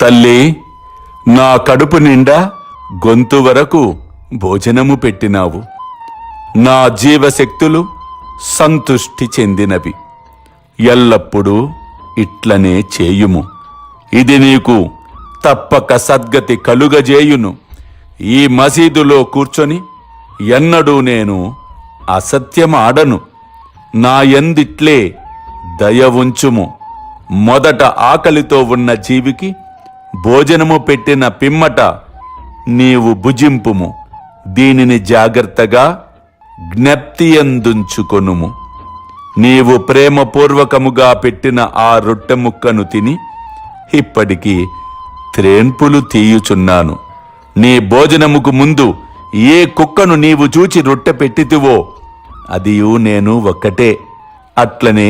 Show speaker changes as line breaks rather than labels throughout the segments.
తల్లి, నా కడుపు నిండా గొంతు వరకు భోజనము పెట్టినావు. నా జీవశక్తులు సంతుష్టి చెందినవి. ఎల్లప్పుడూ ఇట్లనే చేయుము. ఇది నీకు తప్పక సద్గతి కలుగజేయును. ఈ మసీదులో కూర్చొని ఎన్నడూ నేను అసత్యమాడను. నా యందిట్లే దయ ఉంచుము. మొదట ఆకలితో ఉన్న జీవికి భోజనము పెట్టిన పిమ్మట నీవు భుజింపుము. దీనిని జాగ్రత్తగా జ్ఞప్తియందుంచుకొనుము. నీవు ప్రేమపూర్వకముగా పెట్టిన ఆ రొట్టె ముక్కను తిని ఇప్పటికీ త్రేన్పులు తీయుచున్నాను. నీ భోజనముకు ముందు ఏ కుక్కను నీవు చూచి రొట్టె పెట్టితివో అదియు నేను ఒక్కటే. అట్లనే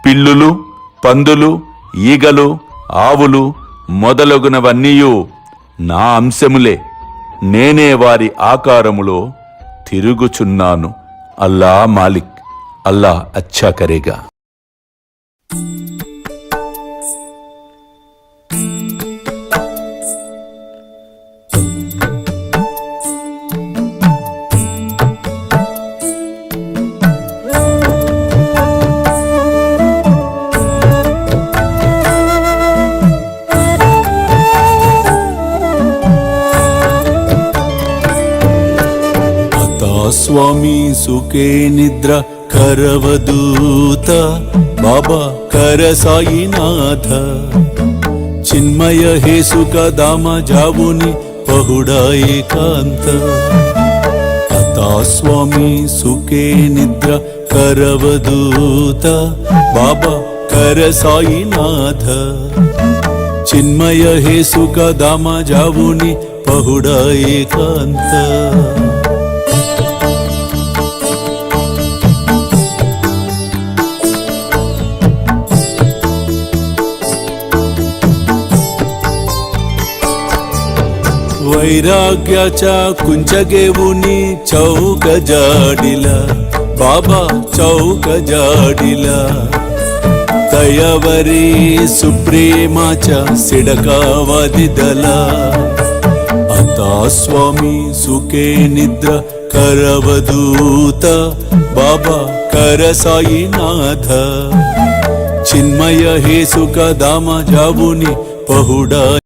పిల్లులు, పందులు, ఈగలు, ఆవులు మొదలగునవన్నీయు నా అంశములే. నేనే వారి ఆకారములో తిరుగుచున్నాను. అల్లా మాలిక్, అల్లా అచ్చా కరేగా.
స్వామి సుఖే నిద్ర కరవదూత బాబా కర సాయినాథ చిన్మయ హే సుఖ దామ జావుని పహుడా ఏకాంత అతా స్వామి సుఖే నిద్ర కరవదూత బాబా కర సాయినాథ చిన్మయ హే సుఖ దామ జావుని పహుడా ఏకాంత वैराग्याच्या कुंचगेवुनी चौक जाडिला बाबा चौक जाडिला दयावरी सुप्रेमाच्या सिडकावादिदला आता स्वामी सुखे निद्र करवदूत बाबा कर साईनाथ चिन्मय हे सुख दाम जावुनी पहुडा